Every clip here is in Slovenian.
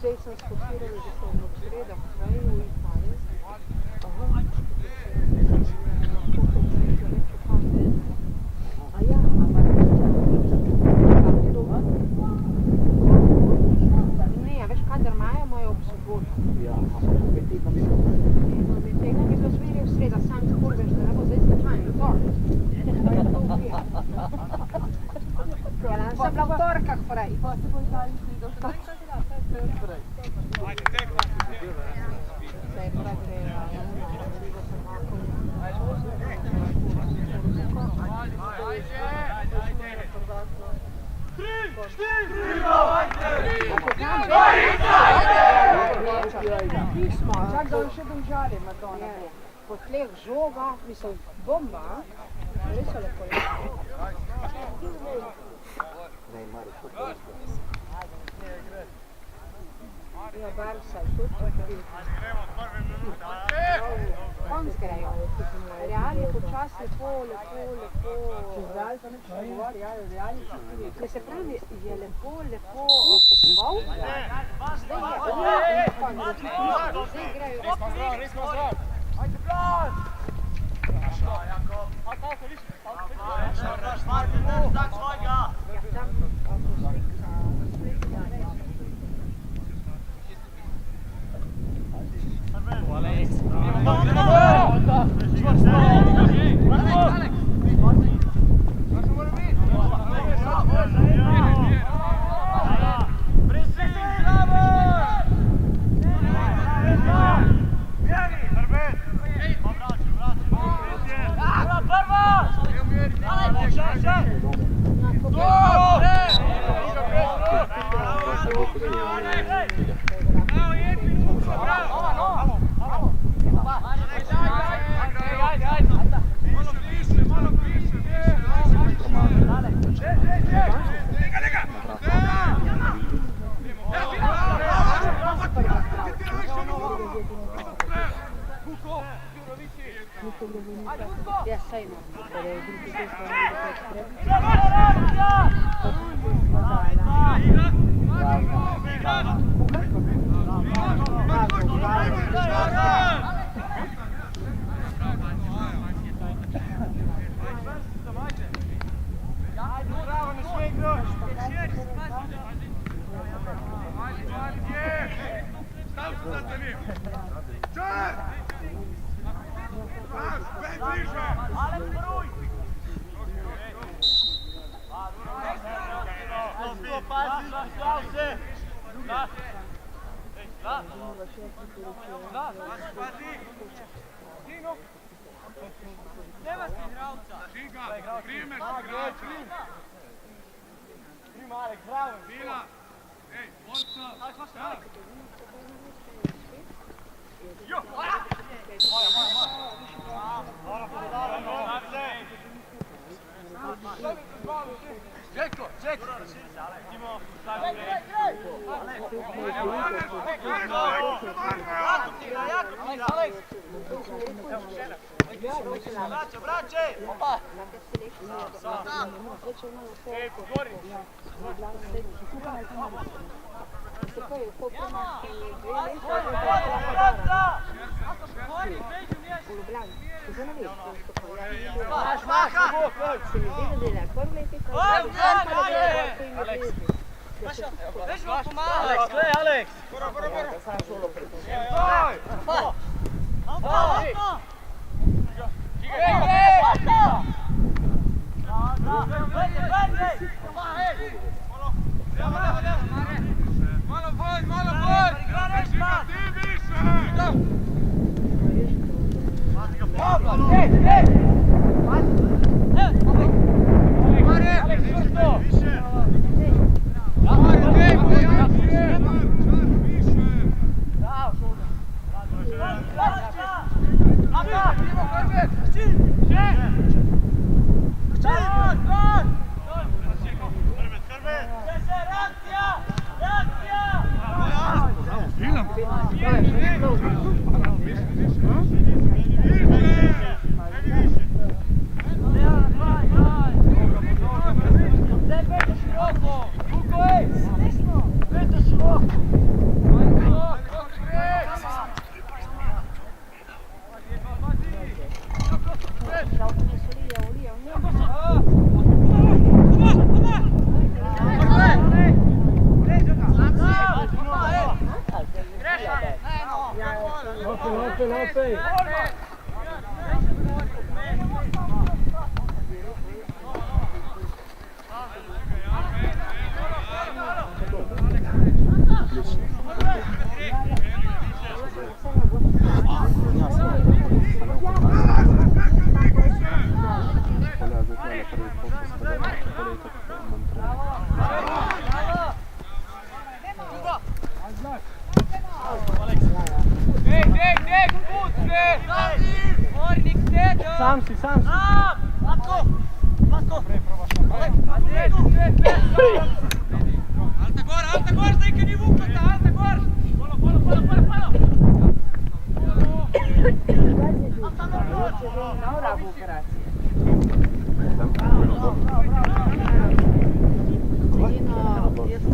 Zdaj sem sfokusirala, da sem v sredo, kaj v Italiji. Ne, veš, kadar imajo, imajo ob soboto. Tega mi bilo smeri v sredo, sam tako veš, da ne bo zdaj slučajno to. Ja, sem bila v torkah prej. Pa se bo Italiji sredo. Čak da on še domžali, Madonna. Po tleh žoga, mislim, bomba, res so lepo lepo. Ja, Barca je tudi. Konc grejo. Real je počas lepo. Real pa neče govori, ja, Real je tudi. Ja, se pravi, je lepo kupoval. Zdaj je konc. Zdaj grejo. Nismo zdrav. Ajde, plan! Tak svojega! Ja, saj imam. Sam si. Alta gor, zdaj, ki ni vukota, alta gor! Nora v operaciji. Jaz sem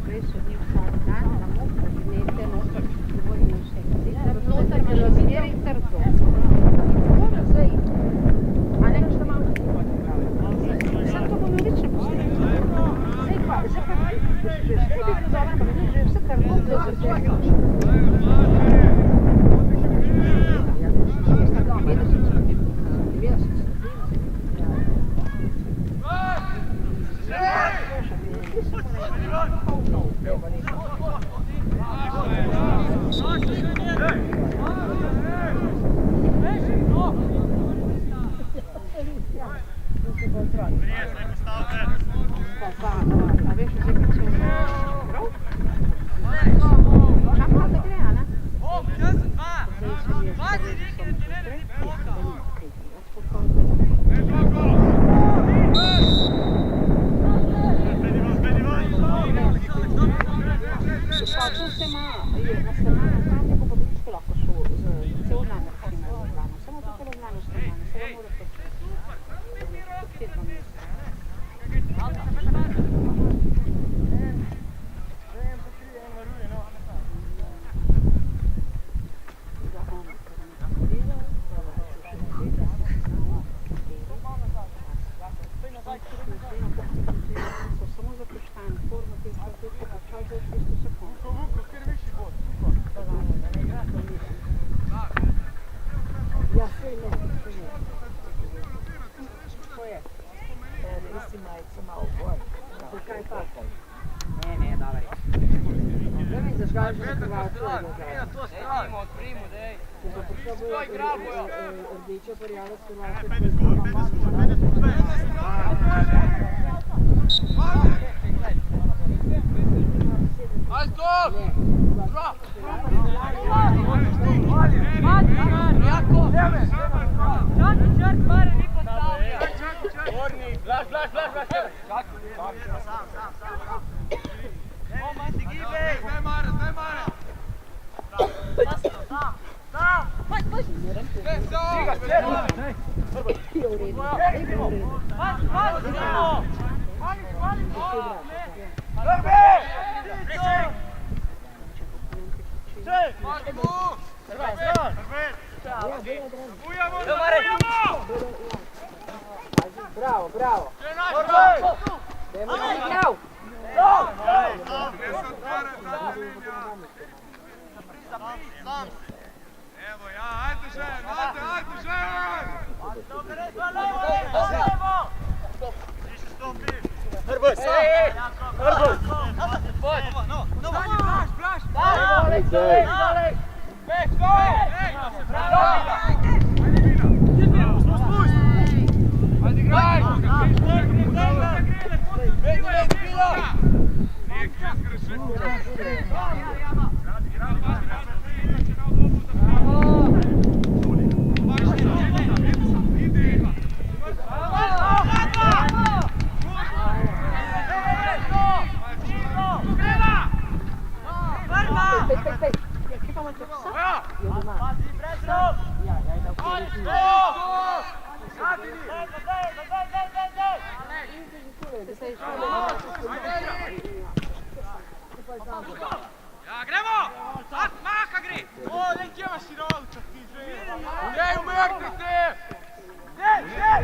prej sodim vsak dan na mok, lete noter, govorim vse. Noter me razmeri trdo. Zdaj, a ne, što imam? Sam to govorično postavim. Zdaj pa, že bi bilo dobro, pa že vse kar noter začeti. Bravo, bravo. Evo ja, ajde žen, ajde žen! Hrbus! Hrbus! Ajde graj! Bravo! se sad išao. Ja, gremo! Sad, maka gri! O, nek imaš i rolčak ti želi! Gdje umeknite! Gdje!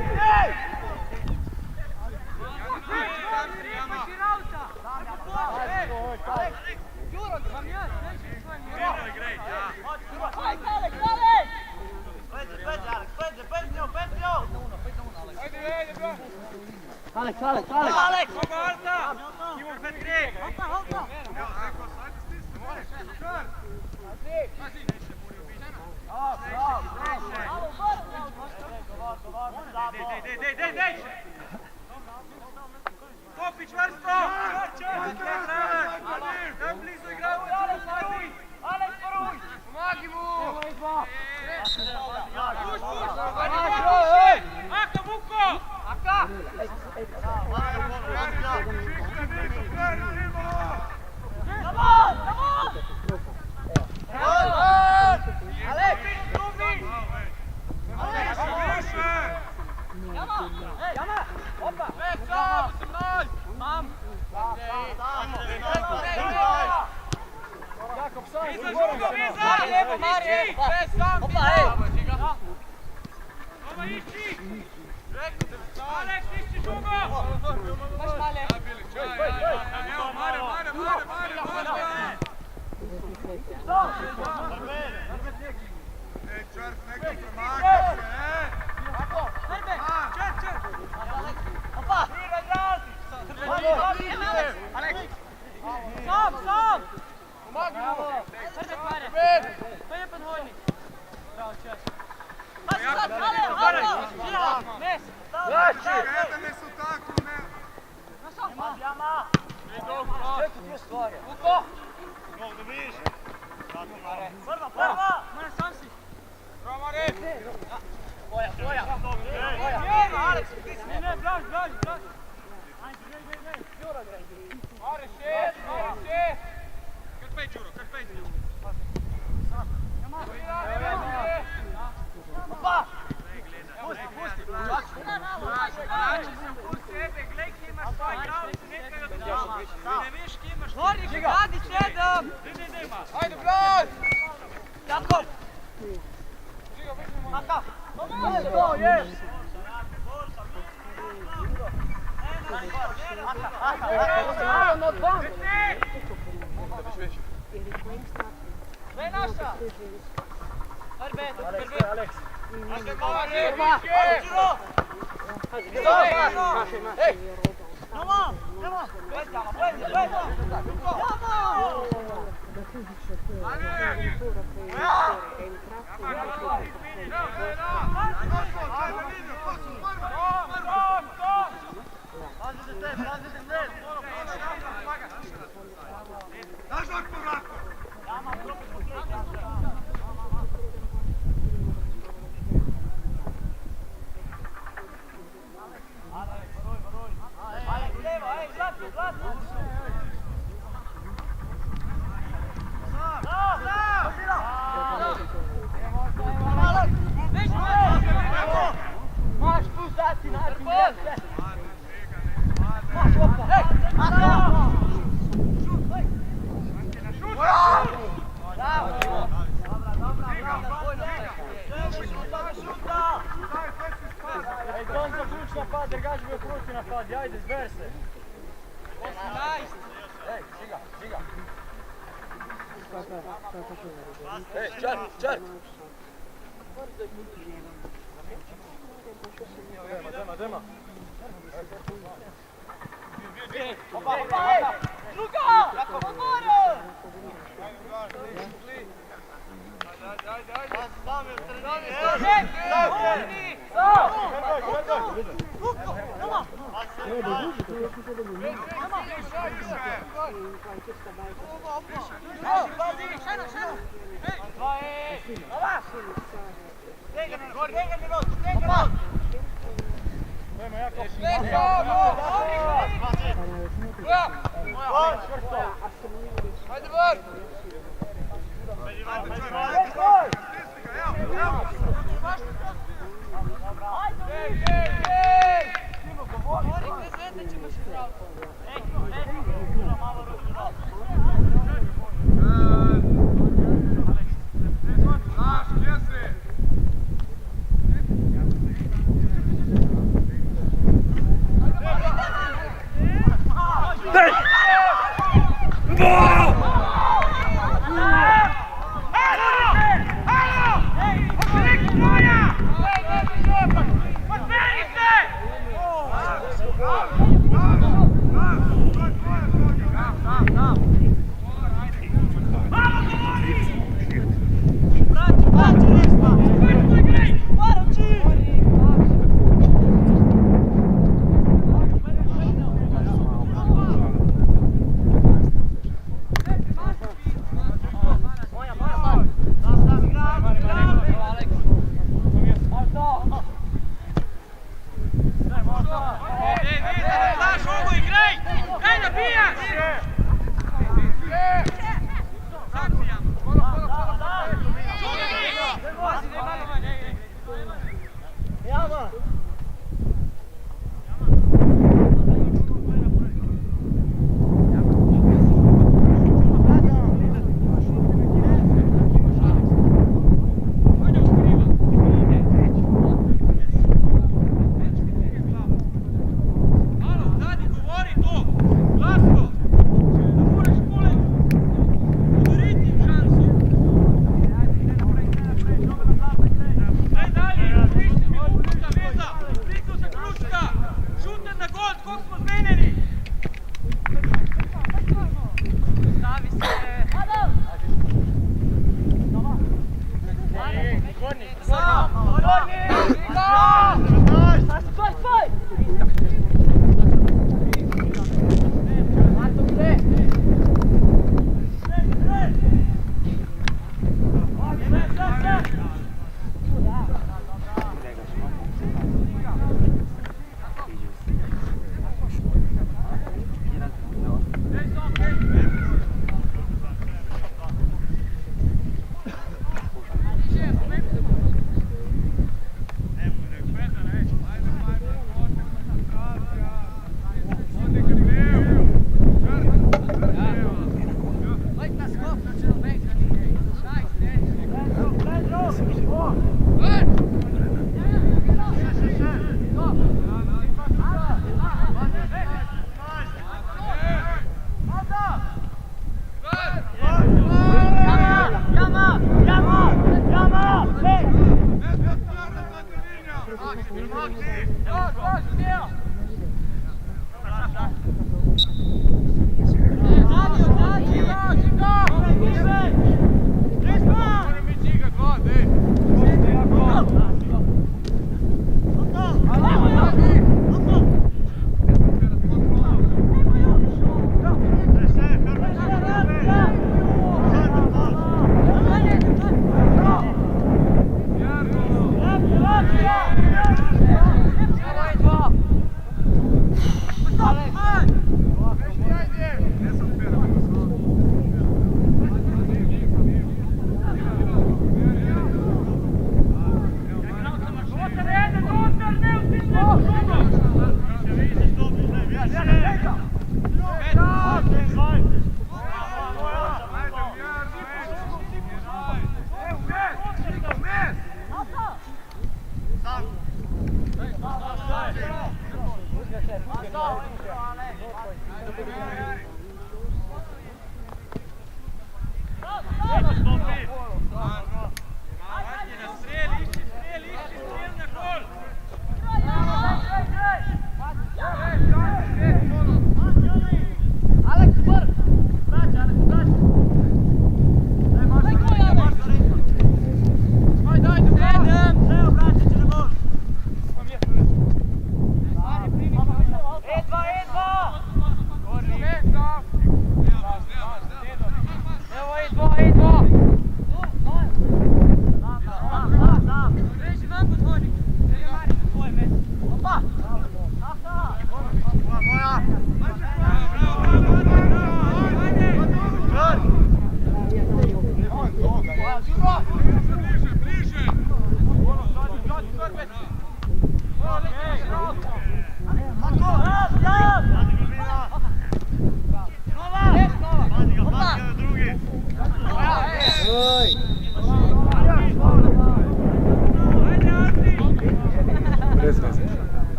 Alex! Stopi čvrsto! Daj blizu igramo! Aleks, poruj! Pomagi mu! Aka, Vuko! Aka!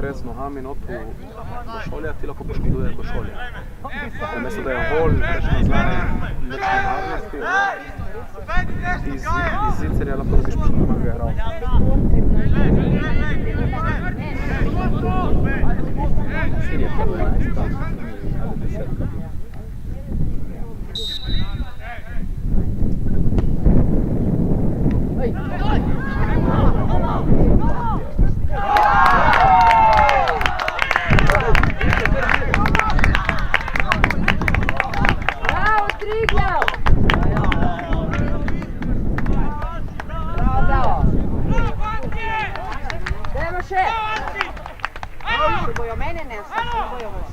gre z nohami not do šolja, ti lahko poškoduješ do šolja. Namesto da je hol, greš nazaj, več nevarnosti, iz zicerja lahko dobiš poškodovanega igralca. Cilj je 15, ali 10. Ej! Više! Če bojo mene nesli, če bojo vas.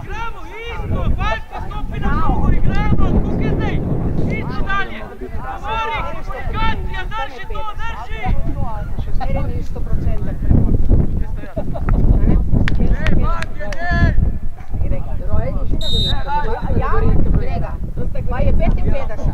Igramo, isto, Valjka stopi na drugo, igramo, kako je zdaj? Ići dalje, Marik, Katja, drži to, drži! Še zmeraj ni 100% premor. Ja, Grega, pa je 55.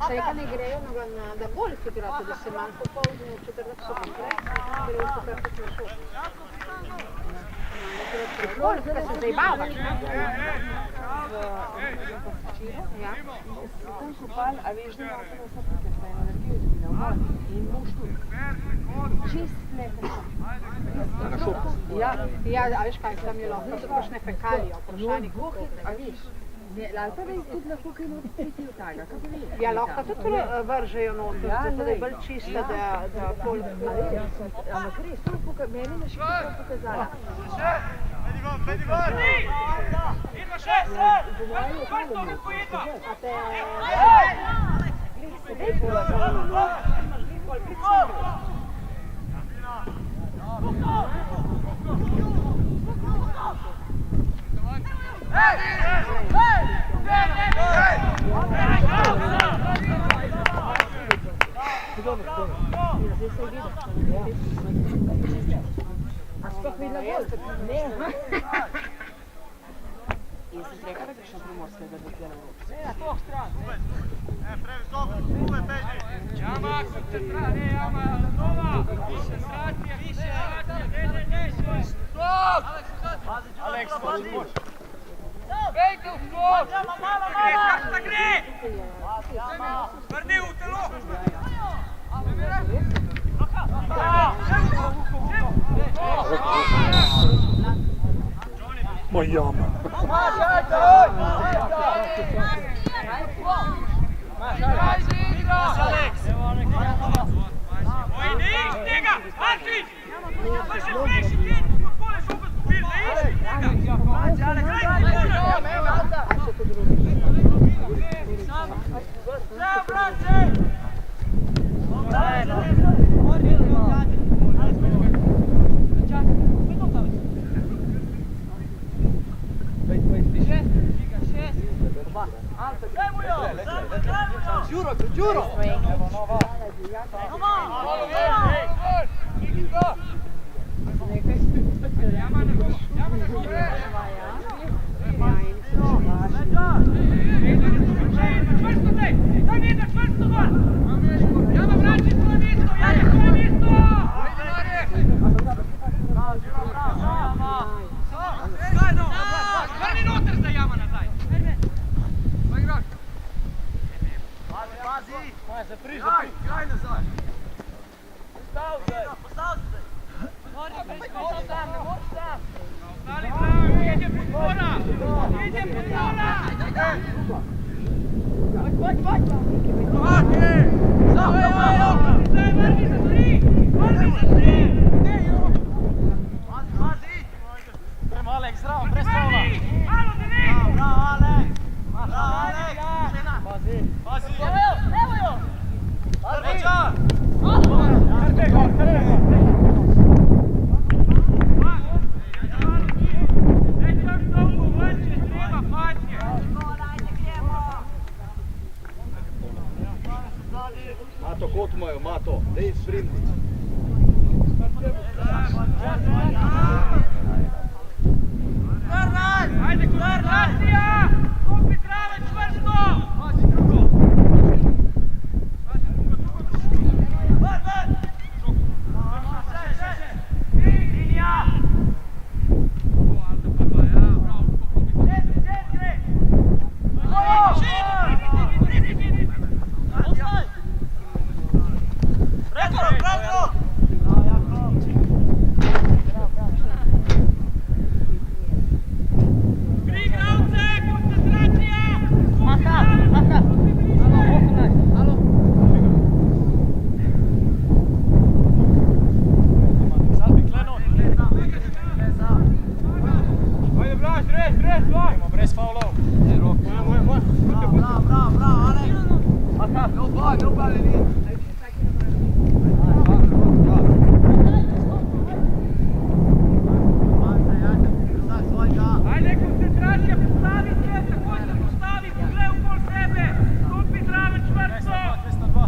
Сега не игрею на болит играта да се малко по-узно от 40 секунди. Грею супер по-смешно. Болит да се заебаваш. Ja. Sem kopal, a veš, da ima to vse prikaj, energijo izbila, umor in muštu. Čist nekaj. Ja, a veš kaj, tam je lahko tudi kakšne fekalije, vprašanje. A veš, ali pa da je tudi lahko kaj not priti v taga, kako bi? Ja, lahko tudi vržejo noter, zato da je bolj čista, da pol... Ampak res, to meni na škrivo pokazala. Vedi van! Idva še! Vrsto mi pojidva! A te... Sedaj pula za ono. A sploh videla gol? Ne. Jaz sem rekla, da kakšna primorskega dokljena v robu. Na to stran! Previsoko, ube beži! Jama, koncentrani, Jama, nova! Više sratnije, više! Ne! Stop! Aleks, pomoć! Vejte v skok! Kako gre? Vrni v telo! Ma jama. Oj, ne iš tega! Marti! Pa še prejši teden, kako je šel bez mobil, ne iš Giuro! Bravo! Ostali pravi, ide podpora! Ide podpora! Vrni za tri! Vrni za tri! Prema Aleks, zdravo, brez faula. Alo, Denis! Bravo, Aleks! Bravo, Aleks! Pazi! Pazi! Evo jo! Trča! Kar tega! Mato, kot imajo, Mato, dej spremni. Ajde, koncentracija! Skupi trave čvrsto! Brez faulov. Ajde, koncentracija, postavi se, tako se postavi, poglej okoli sebe, skupi zraven čvrsto. 202.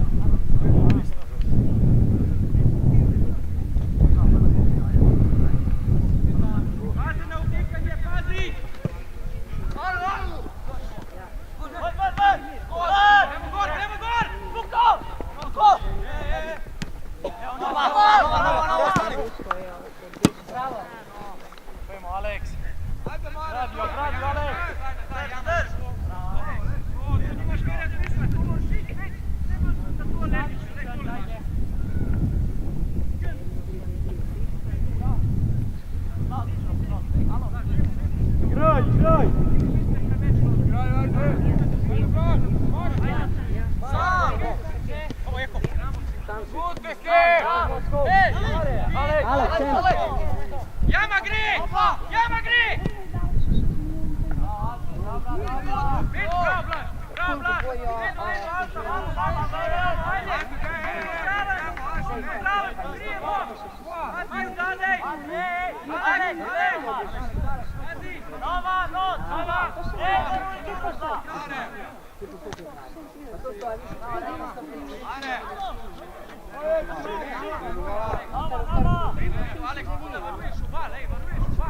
Pazi na utekanje, pazi! Gremo gor! Luko! Pojmo, Aleks. Radio, Aleks. Tu nimaš kaj razmišljati, tu moraš iti, ne moraš da to letiš, ne to. Igraj, igraj. Jama gre! Jama gre! Već, bravo, Blaž! Bravo, Blaž! Ajde, zadej! Nova, not! Nova! Aleks, da varuješ oba, lej, varuješ oba!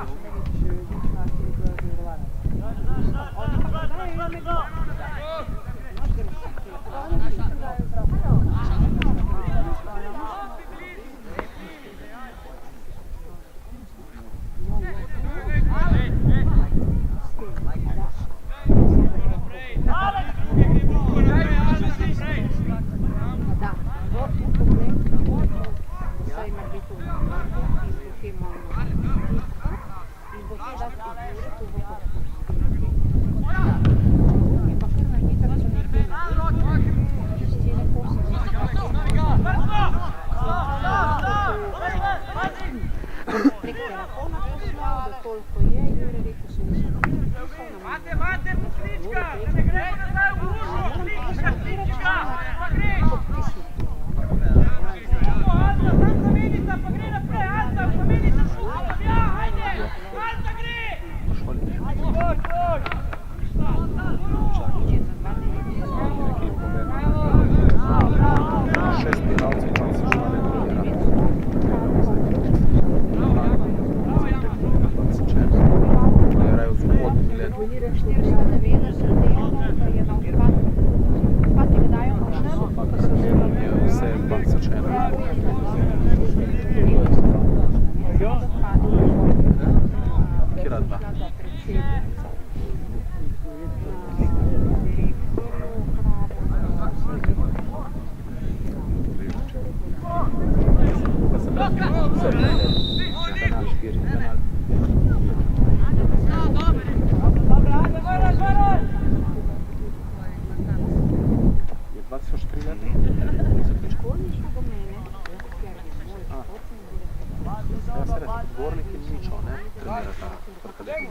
Mate, poklička, da ne gremo nazaj v Ružo, poklička, pa greš! Alta, tam Kamenica, pa gre naprej, Alta, Kamenica šupa, ja, ajde, Alta gre! Šest igralcev, tam se šale Penal, špiri, penal. Je 23 leta? Ja, se reče, odbornik in Mičo, ne? Trenirata Krkadem.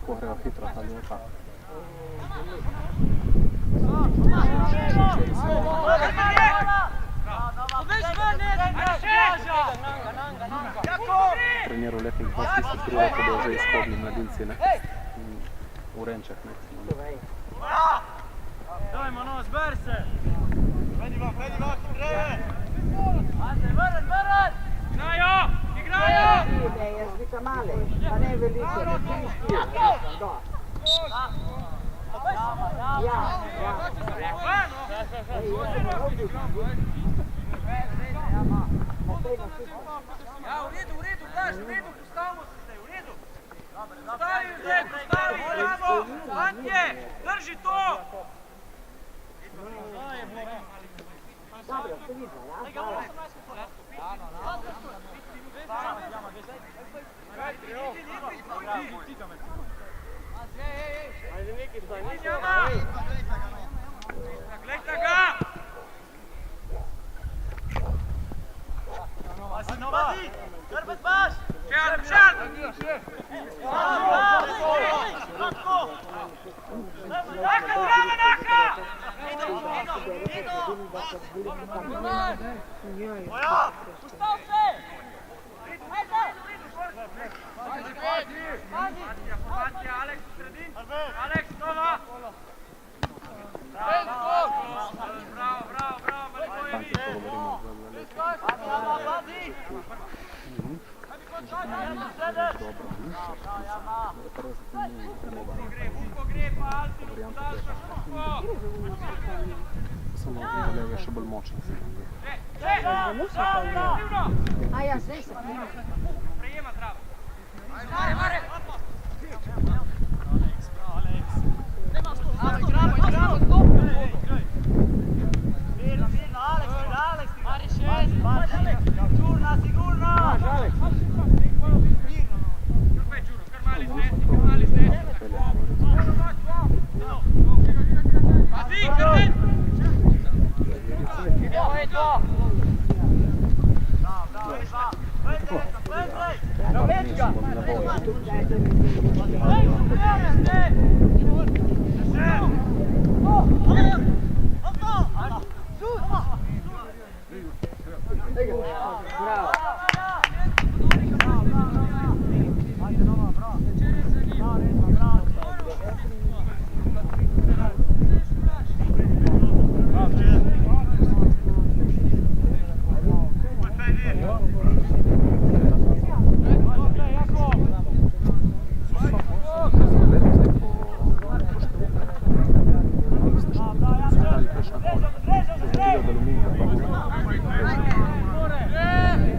Correva hitro ta luka. Trener v letnih 2002, ko bodo že izhodni mladinci, ne? V Renčah, ne? Dajmo, no, zber se! Vedi va, hitreje! Ajde, vrn! Igrajo! Jaz vika male, pa ne veliko, ne 3-4, da. Ja. Ja, v redu, Blaž, v redu, postavimo se zdaj, v redu. Postavi, bravo, Antje, drži to! Dobro. se vidno, ja? Glejte ga! Pazi! Grbet baš! Čel! Naka, zdrava, naka! Ido! Moja! Ustav se! Ajde! Formacija, Aleks u sredin! Aleks, nova! Bravo, malo je vi! Pazi! Vuko gre pa Altinu podaljša šuko! Samo da je še bolj močen. A ja, zdaj se Prejema zdravo!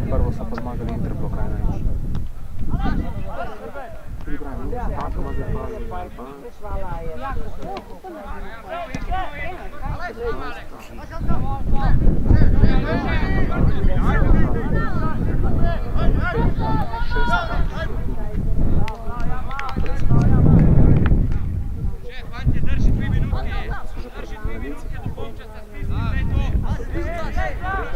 Prvo so pa zmagali Interblok 1-1. Fantje, drži 3 minutke. Drži 3 minutke do polčasa, stisnite to.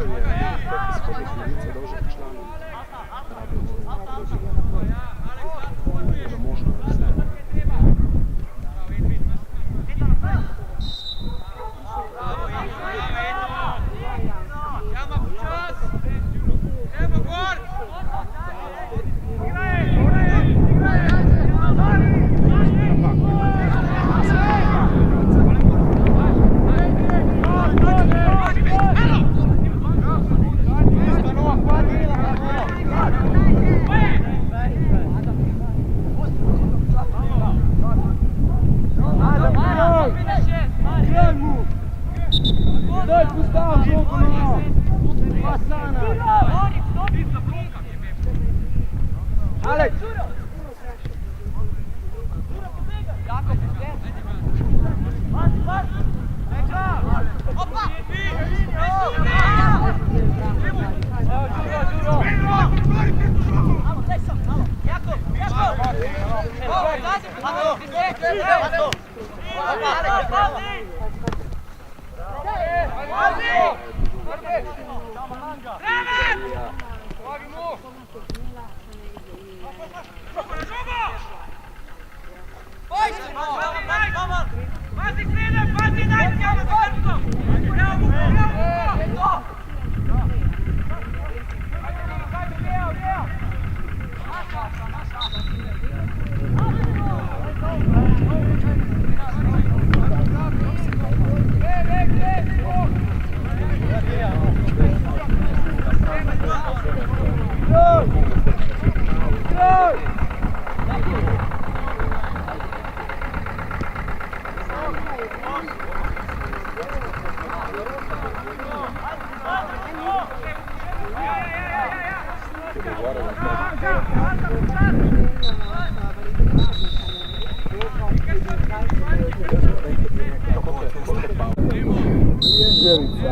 Ivica.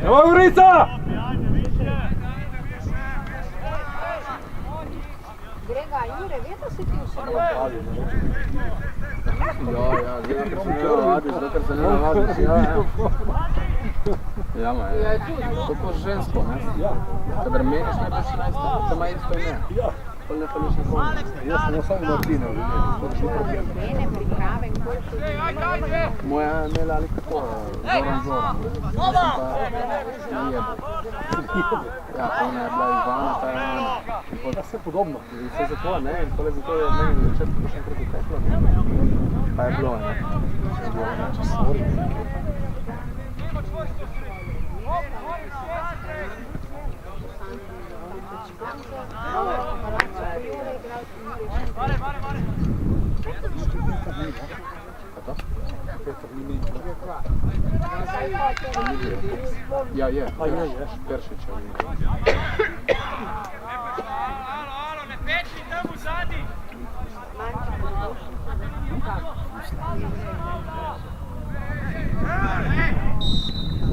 Evo Jurica! Grega, Jure, veš, si ti v soboto? Ja, ker sem te navadiš, ker se ne navadiš, ja, ma je, to ko žensko, ne? Kadar meniš nekaj 16, to ima isto ime. Pa ne fališ nikomu. Jaz sem samo Martina, to je problem. Mene priprave, koliko je. Moja je imela ali kako, Zoran. Ja, ona je bila Ivana, ta je Ana. Vse podobno. Vse zato, ne, in tole zato je meni na začetku še enkrat uteklo. Pa je bilo, ne. Je bilo neče sorry. Ja, je. Peršić je. Alo, ne peči tamo zadi!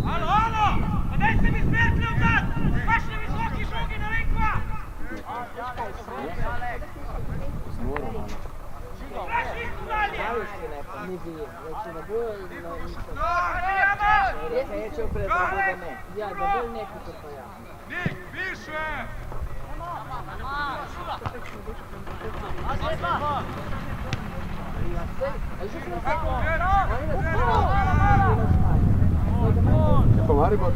Alo! Pa daj se mi smerkli odzad! Baš na visoki žogi na rekva! Zmora, mano. Baš isto dalje! Nik, više! Je pa Maribor?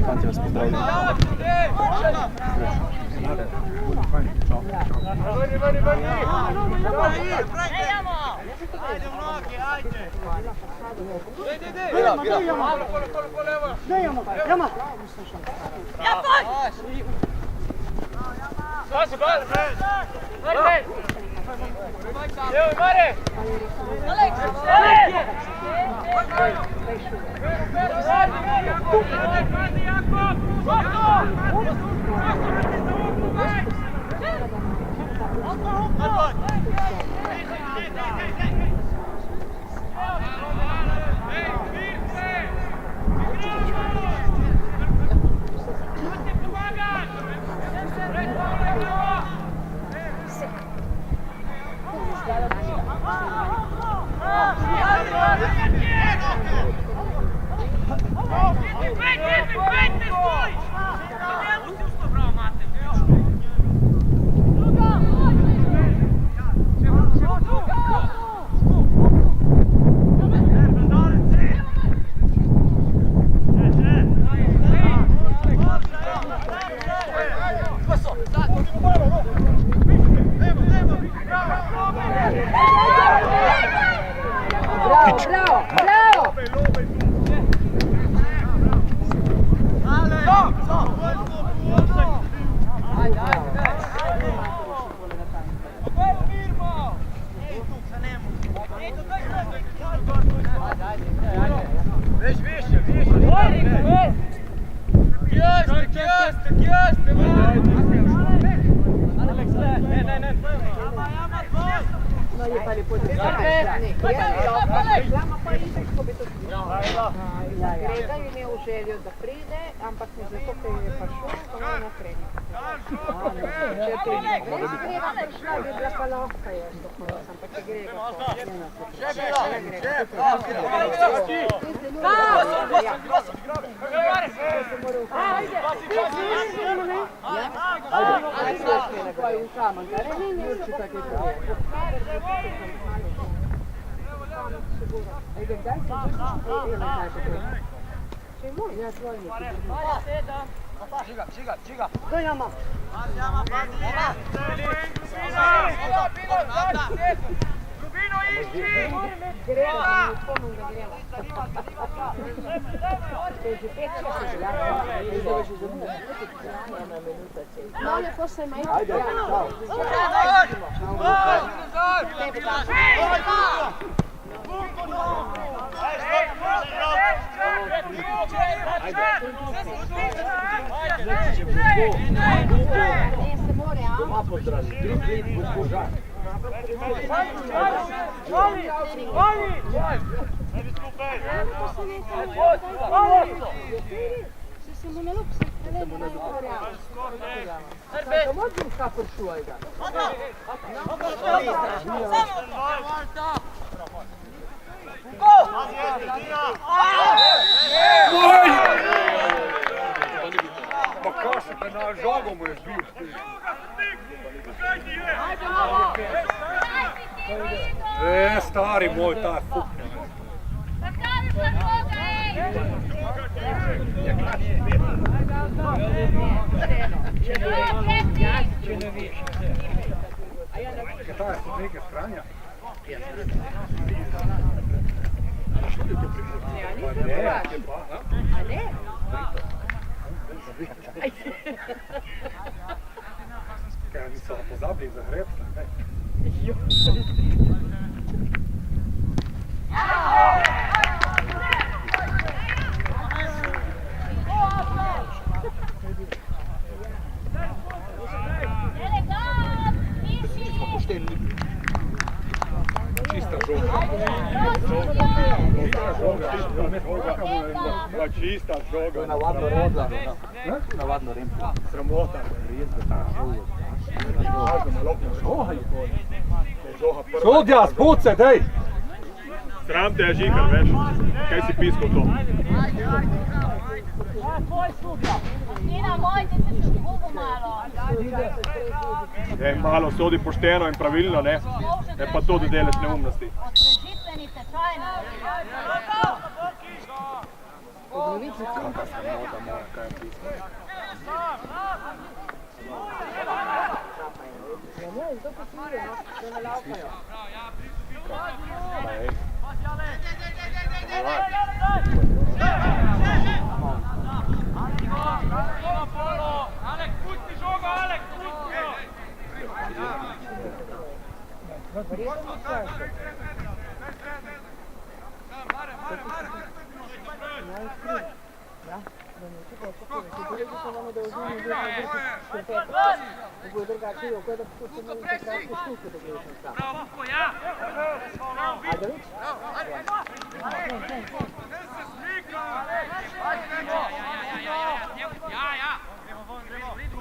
Fantje vas pozdravljam. No je pa lepo, da se reklama pa itek, ko bi to Grega je imel željo, da pride, ampak ne zato, ker je pa šel, pa ne na trening. Če to je res Grega prišla, bi bila pa lahka jaz, ampak je Grega Ajde, daj se Če je moj, ja tvoj Žiga. Daj nama. Rubino išči! Gremo, spomnim da gremo. To je že 5-6 No, lepo se ima. Ajde, čao. Doma pozdravi, drug let bo požar. Samo drug kapor šuajga. Pa kašete na žogo mu je zbil. Stari moj, ta je fuknja. Če ne veš. Ta je s neke stranja. Kaj niso pozabili za hreb? Čista žoga. Čista žoga. Navadno rodla. Navadno rempla. Sramota. Sodja, spuce, dej! Sram te je Žikar, veš? Kaj si piskal to? Nina, mojte se štubu malo. Malo sodi pošteno in pravilno, ne? Ne pa to, da delaš neumnosti. Osvežitveni tečaj na Kakva sramota moja, kaj je piskal. Alek, pusti žogo, Alek, pusti! Bravo, ja!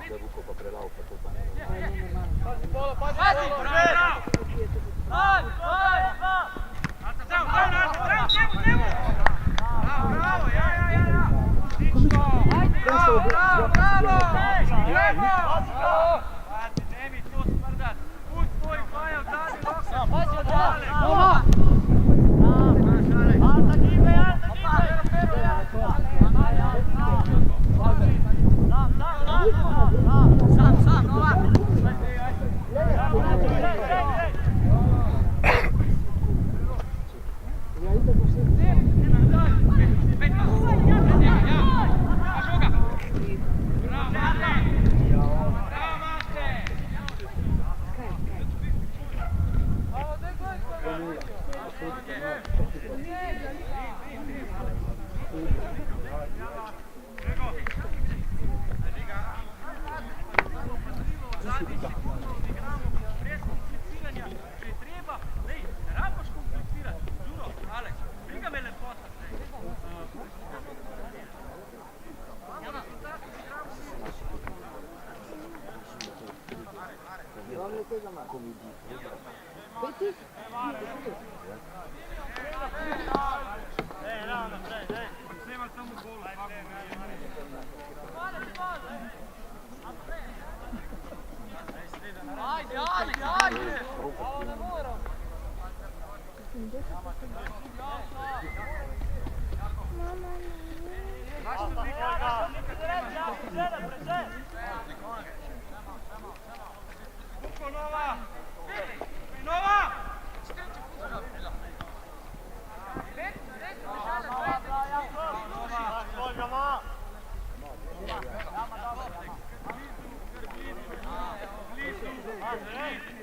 Ruko pa prelao, pa to pa ne. Bravo!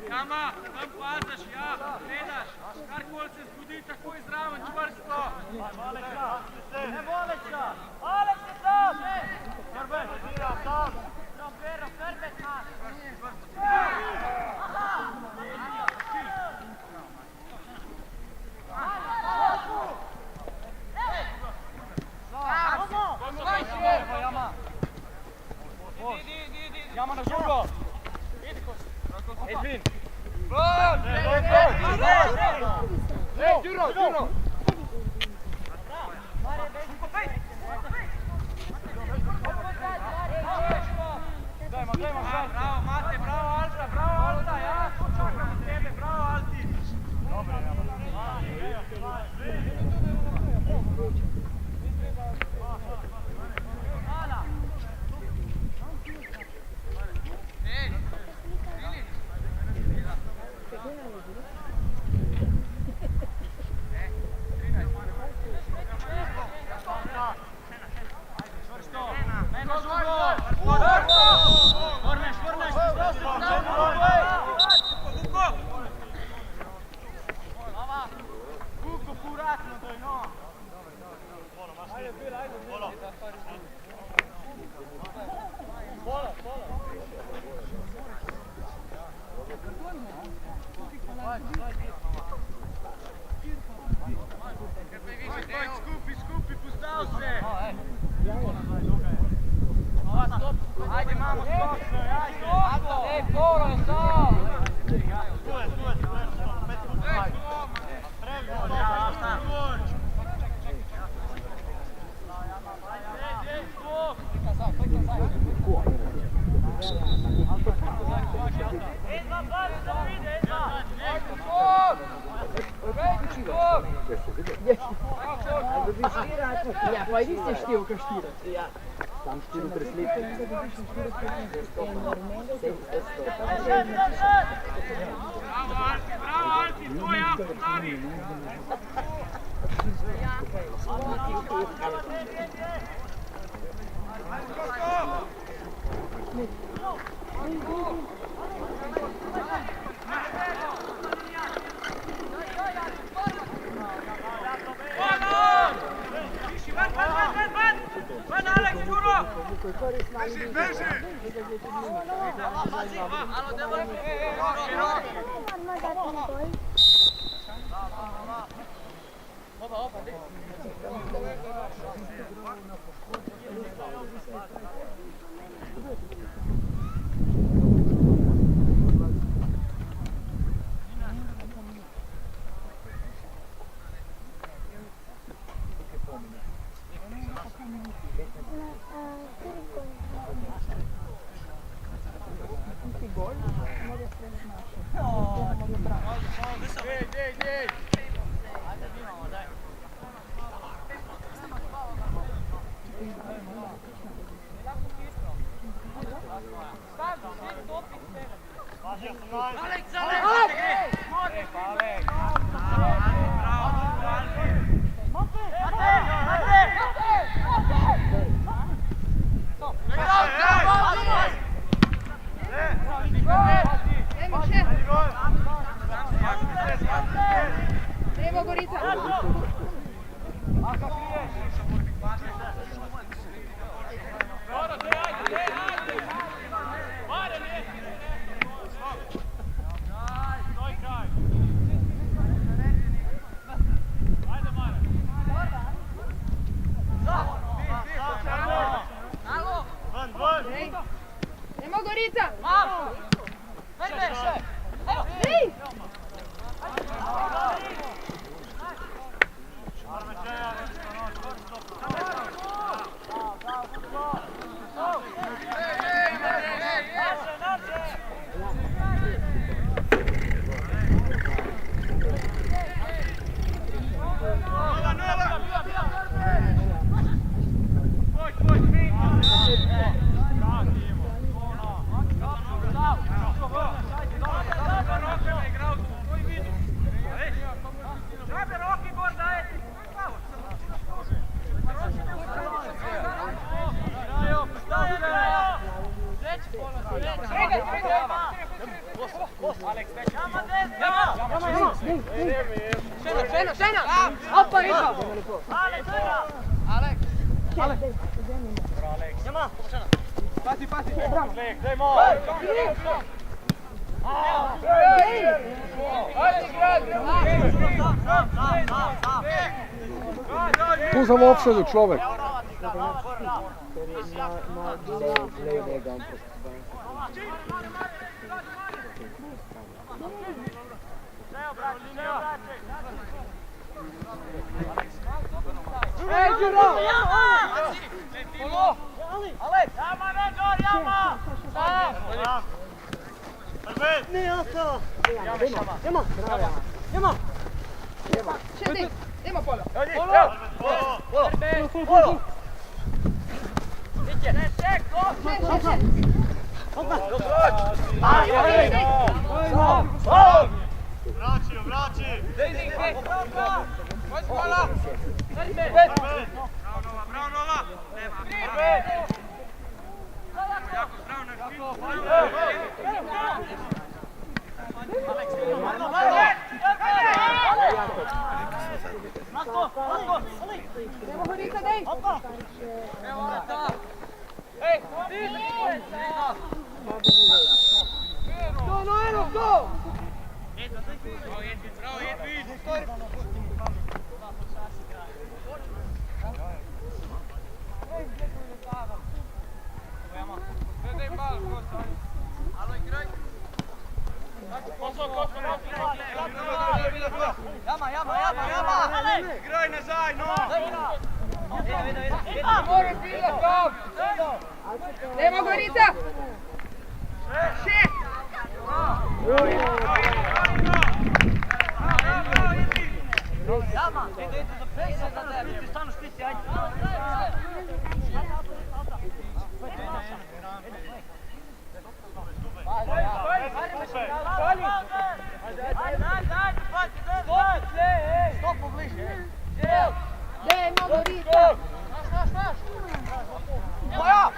Jama, tam paziš, ja, gledaš, karkoli se zgodi, takoj zraven, čvrsto. Ne bolečka! Aleks je tam! Krbe! Tam! Pero, Ferbe, imaš. Jama na žugo! Edvin! Đuro! Bravo, Mate, bravo, Alta, ja, čakam na tebe, bravo, Alti. Skupi, postav se! Ajde, mamo, stop se, ajde! Ej, poro je sam! Ja, pa niste številka 4. Ja. Tam 4 preslepke. Bravo, Alti, to ja, postavi! Ven, Aleks, Đuro! Beži! Alo, deboj! Aleks! Evo Gorica. Gorica! Ej! Žena! Opa, Ivo! Tu sam u opšedu čovek. Ej, Đuro! Alek! Jama, Negor, jama! Ne, ostalo! Jama! Šeti! Idemo polo! Polo! Vraći! Bravo, Nova! Jako zdravo na Idemo Gorica, dej! Go! Graj nazaj, no! Idemo Gorica! Jama, ide za presa da tebi, ti stano štiti, ajde. Stop pobliže. Idemo Gorica! Moja!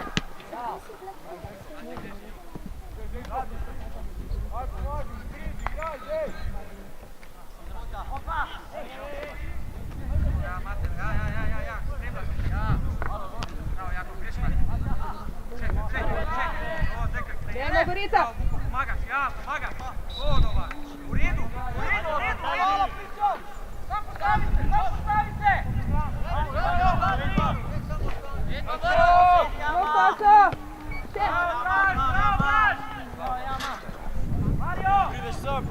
Idemo Gorica! Pomagaš, ja, pomagaš. Odova. U redu. Kako stavite? Saša! Ideš sam,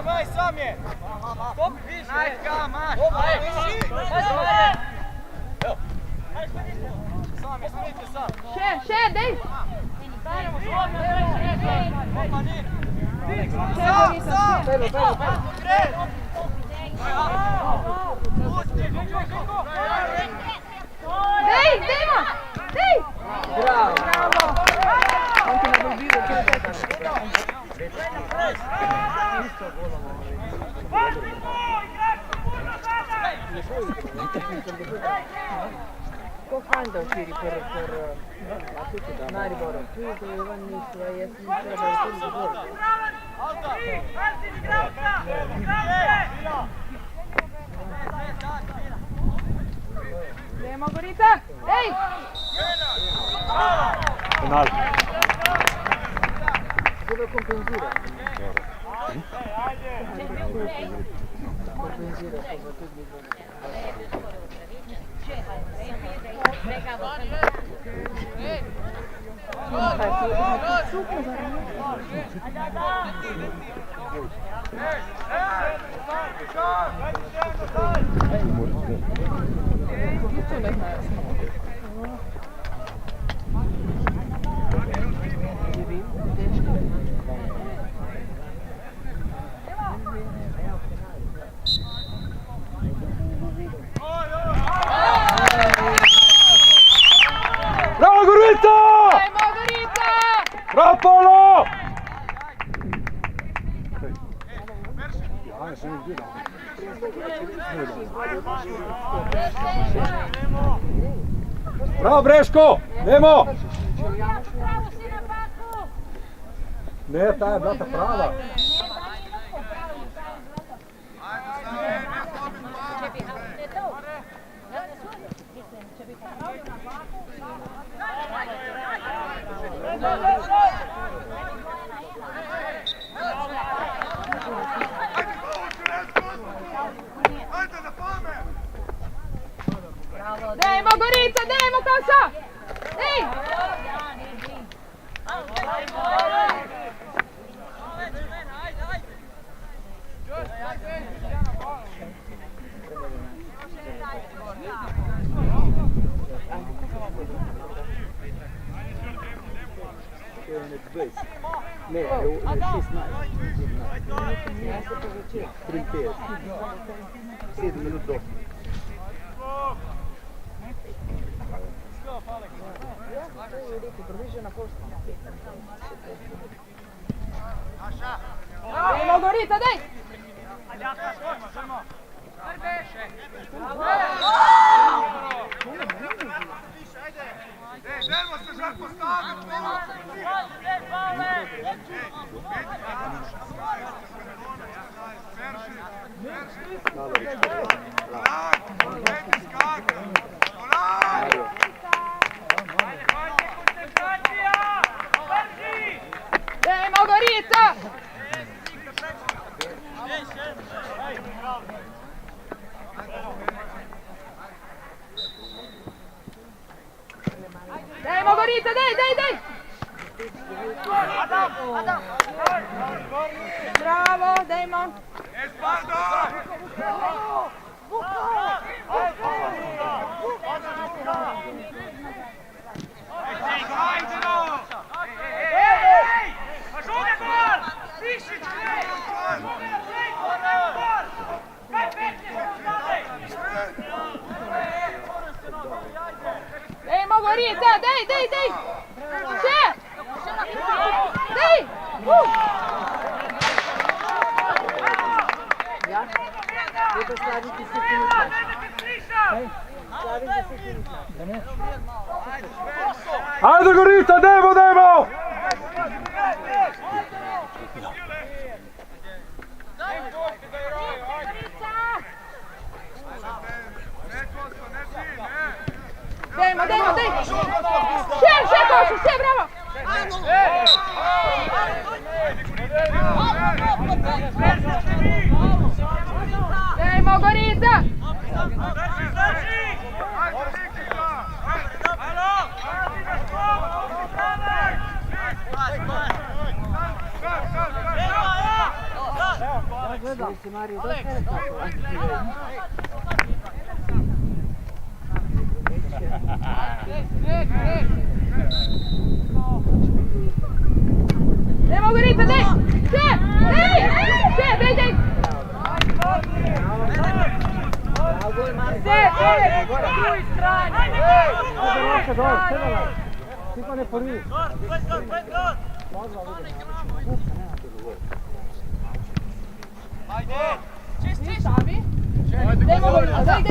aj sam je. Stop, više. Najka, maš. Sam je, smijte sam. Še, dej! Dej, dejmo! Dej! Bravo! Anche na bolbivo, che Ko Handa včeri per Mariboru? Tu je to Ivan Mišla, jaz sem treba tudi zbor. Idemo Gorica! Ej! Penal. Dobro kompenzira. Kompenzira, pa za tudi Bravo Gorica! Bravo Polo! Bravo Breško! Nemo! Ne, ta je blata prava. Dajmo Gorica, dajmo kosa! Ej! Ne, 16. 53. 7 minut do. Dajmo Gorica, daj! Želimo se Žarko staviti! Dajmo Gorica! Dajmo Gorica, daj! Bravo, dajmo! Dajmo Gorica, daj! Še! Daj! Treba slaviti stepenice. Slaviti stepenice. Ajde Gorica, dajmo! Dajmo, daj! Še koša, še, bravo! Dajmo Gorica! Dajmo Gorica, daj! Še! Daj! Ti pa ne prvi. Dajmo Gorica, daj!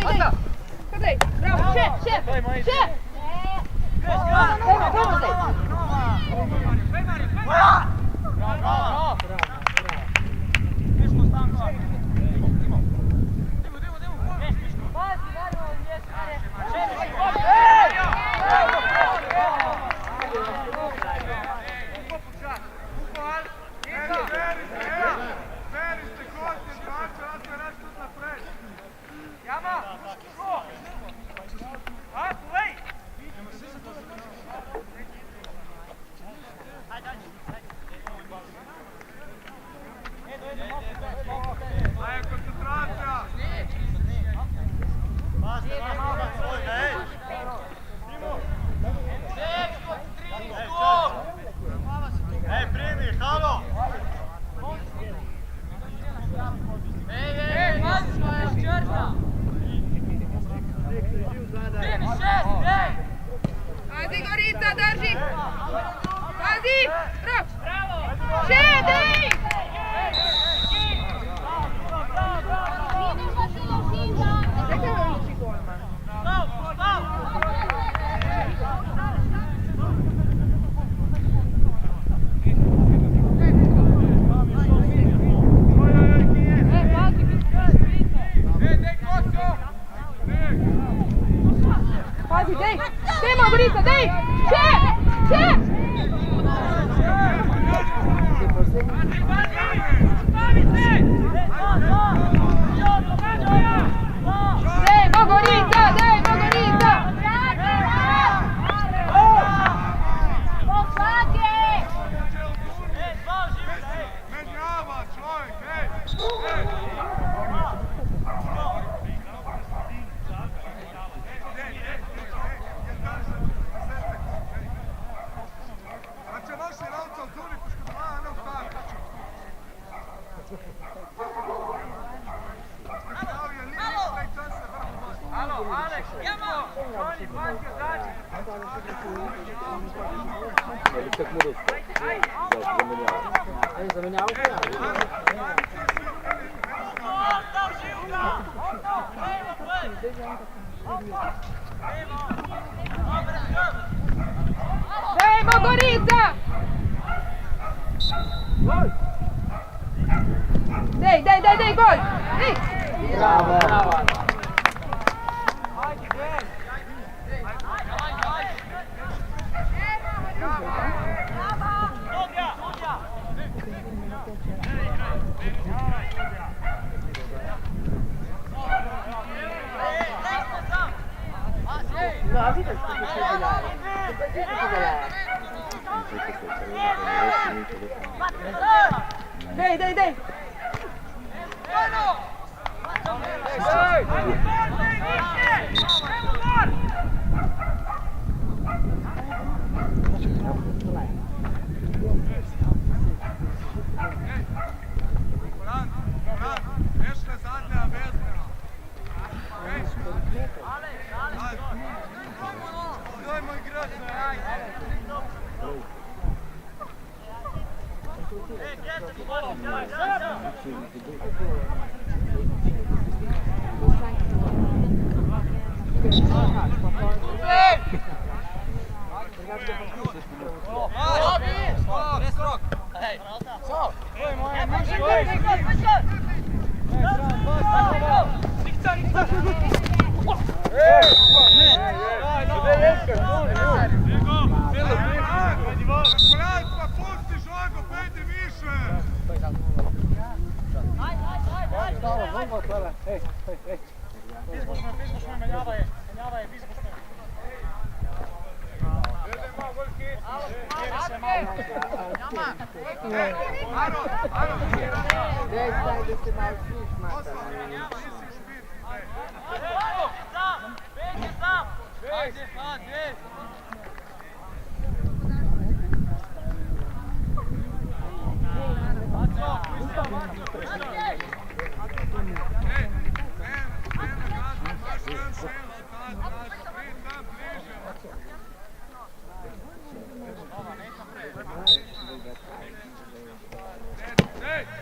Daj! Bravo, še! Dajmo, daj! Azi! Bravo! Scedi! Pazi, dej! Dej, Margarita, dej! C'è! Dej, Margarita, dej, Margarita! Как мы русские. Да, заменял. Dej, Margarita! Dej, gol! Bravo! No, vedi il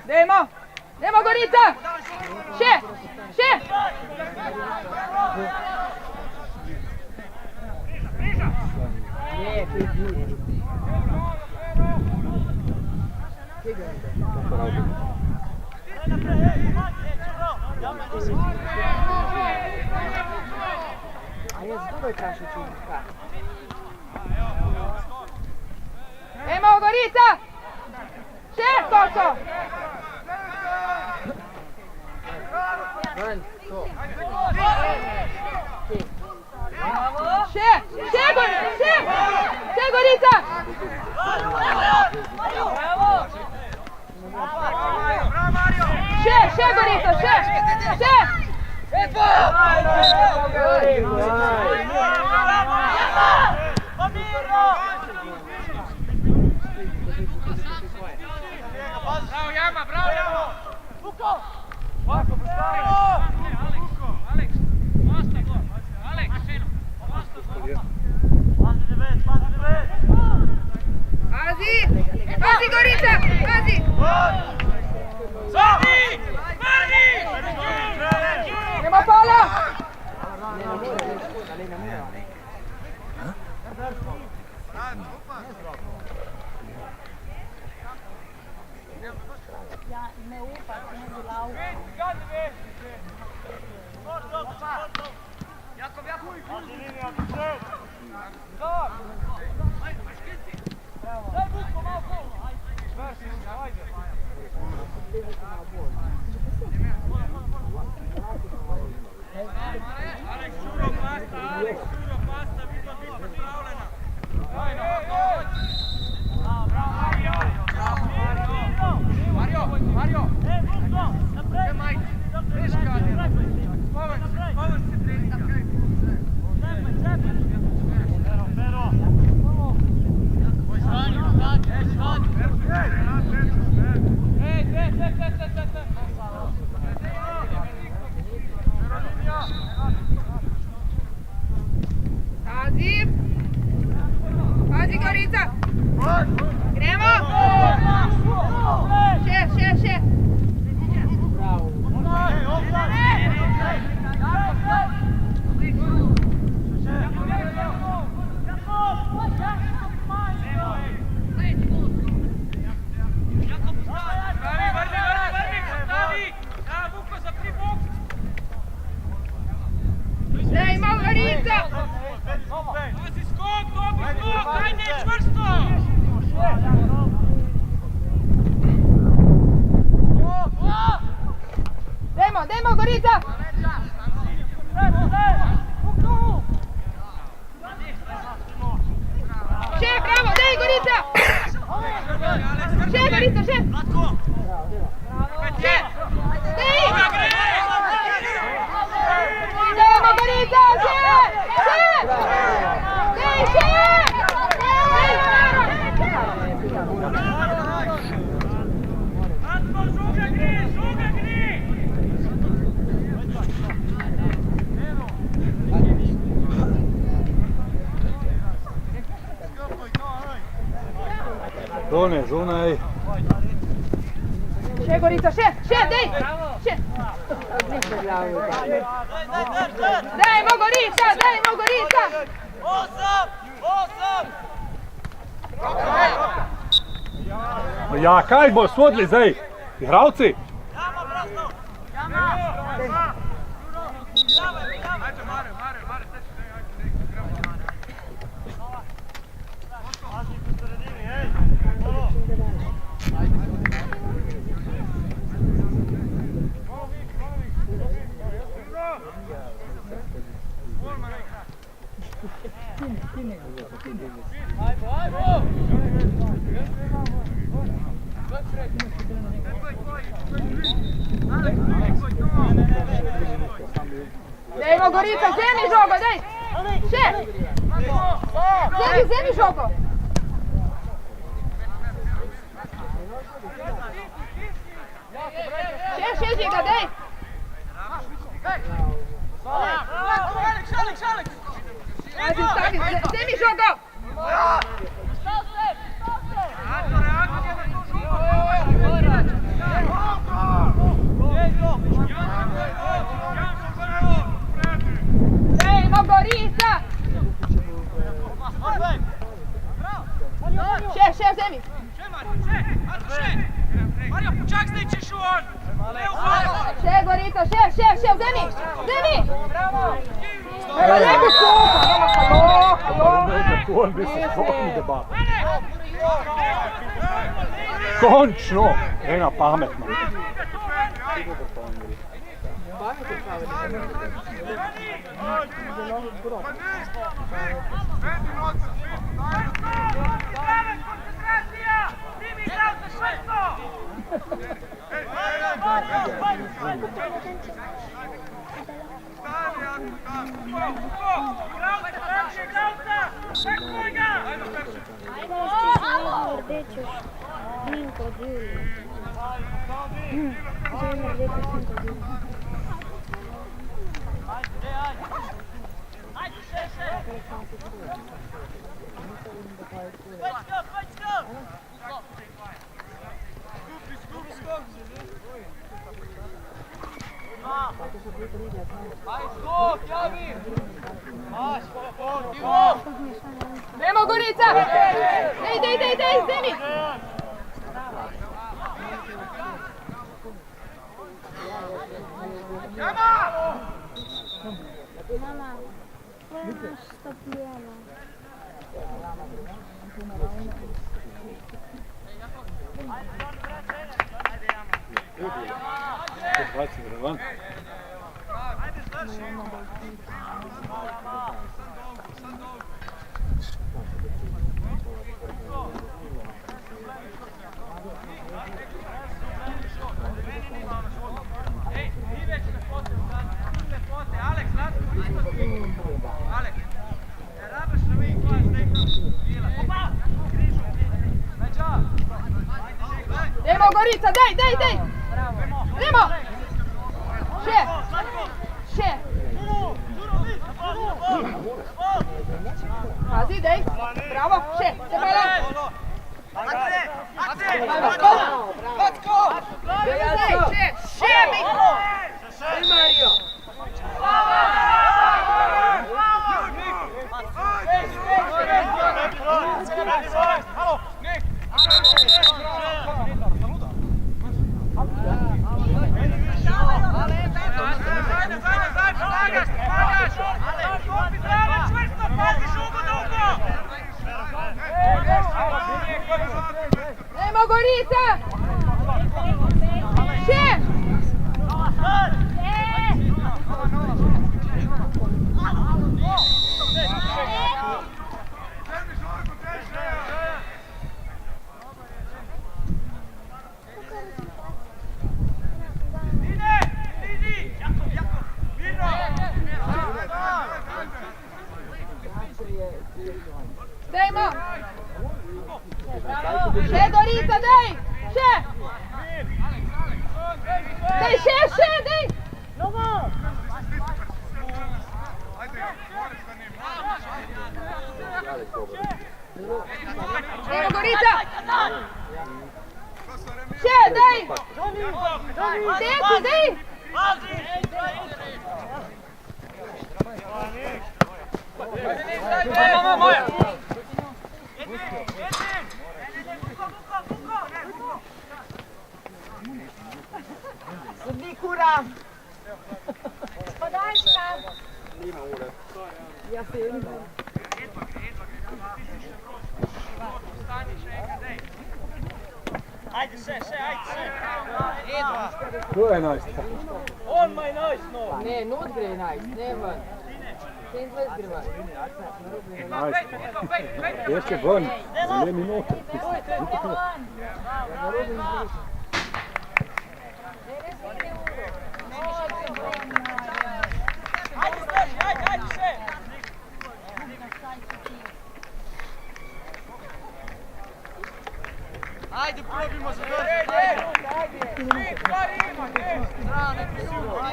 Dej! Dej, Margarita! Še! Dej, Margarita! Še, Coco! Še, Gorita! Še, Gorita, še! Bravo, Jama, bravo! Luko! Azi! Pazi, Gorica, pazi! Sadi! Mani! Nema pala! Pazi! Pazi, Gorica! Gremo! Še! Daj, malo Gorica! Pazi skok, dobi skok, ajde čvrsto! Dajmo, Gorica! Še, bravo, daj, Gorica! Še, Gorica, še! Še! Daj! Idemo, Gorica, še! Daj, še! Atko, žuga gri! Zunaj. Še, Gorica, še, daj! Še! Dajmo, Gorica! Osam! Ja, kaj bo svodili zdaj? Igralci? Jama, brasno! Dajmo, Gorica, vzemi žogo, daj! Še! Vzemi žogo! Še, žiga, daj! Ajde, stavi, vzemi žogo! Dajmo, Gorica! Še, vzemi! Mario, počak zdaj ćeš on! Še, Gorica, še, vzemi! Evo, njemu suha, halo! Končno! Ena pametna. Koncentracija! Ti mi dal za šesto! Let's go! Skok, javi! Dajmo, Gorica! Dej, Zemi! Mama, imaš stopljeno. Dajmo, Gorica, dej! Dajmo! Še! Pazi, dej! Bravo, še! Se bala! Še mi! Mario! Dajmo, Gorica! Še! Dajmo! Še, Gorica, dej! Še! Dej, še, dej! Dajmo, Gorica! Še, dej! Dej! Sodnik ura! Podaljška. Ja se je ima. Ajde še, Tu je 11. On ima 11, no. Ne, not gre 11, ne ven. 27 gre ven. 11. Jeszcze ven. Za 2 minuty. Ajde še. Ajde, probimo se doći. Ti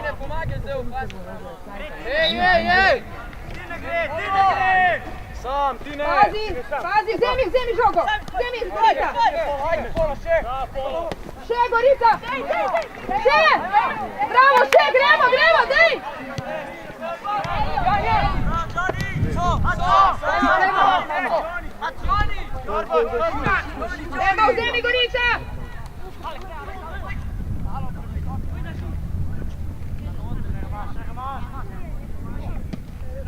ne pomagaj zdaj u pasu. Ej! Ti ne gre! Sam, ti ne! Pazi, zemi žogo! Zemi, Gorica! Ajde, pola še! Še, Gorica! Še! Bravo, še, gremo, dej! Dajmo, vzemi, Gorica!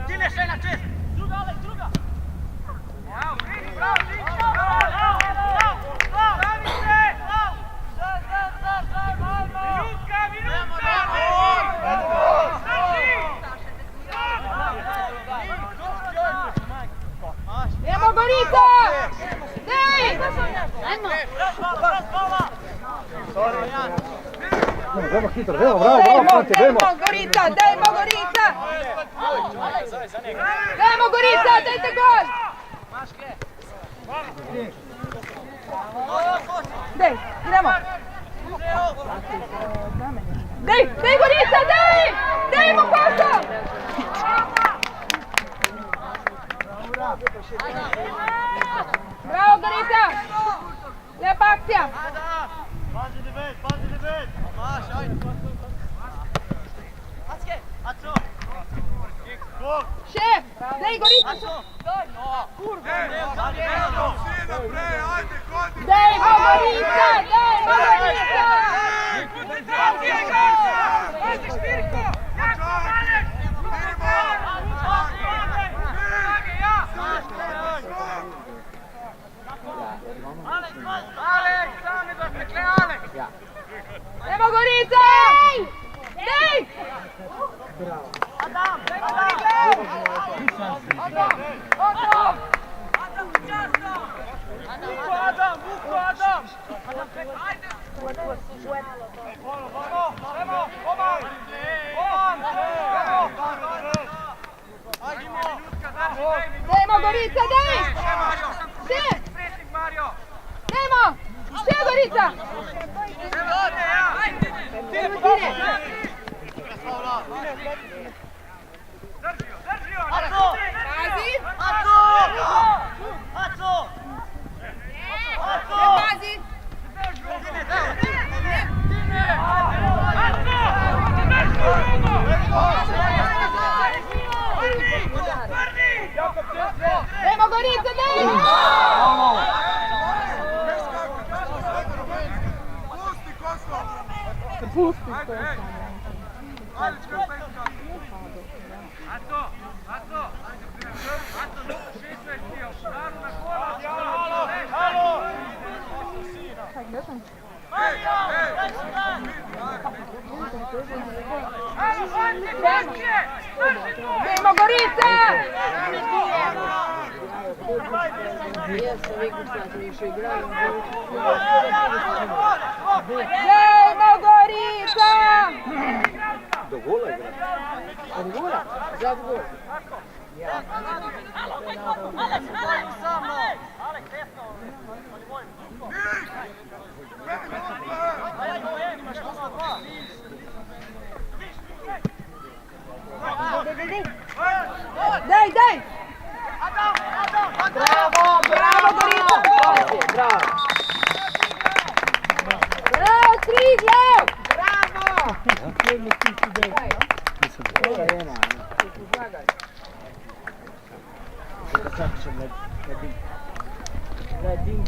Tine še na čest! Druga, Alek, druga! Dajmo, Gorica! Dej! Dajmo hitro, bravo, Fante, dajmo! Gorica! Dajmo, Gorica, dajte gol! Dej, gremo! Dej, Gorica, dej! Dejmo, koso! Bravo, Gorica! Lepa akcija! Pazi debet! Maš, ajde! Šef, daj Gorica! Dajmo Gorica! Dajmo Gorica! Ajde, Špirko! Jako, Alek! Alek, sami došli, Alek! Dajmo Gorica! Daj! Adam! Vuko, Adam! Ajde! Dajmo Gorica, daj! Še! Dajmo! Še Gorica! Pazi! Dajmo Gorica, daj! Pusti Dajmo Gorica! Dajmo Gorica! Do gola igra. Od gola? Za gol. Daj, daj! Bravo, bravo Gorica! Bravo! Bravo, Triglav! Bravo! Ladin.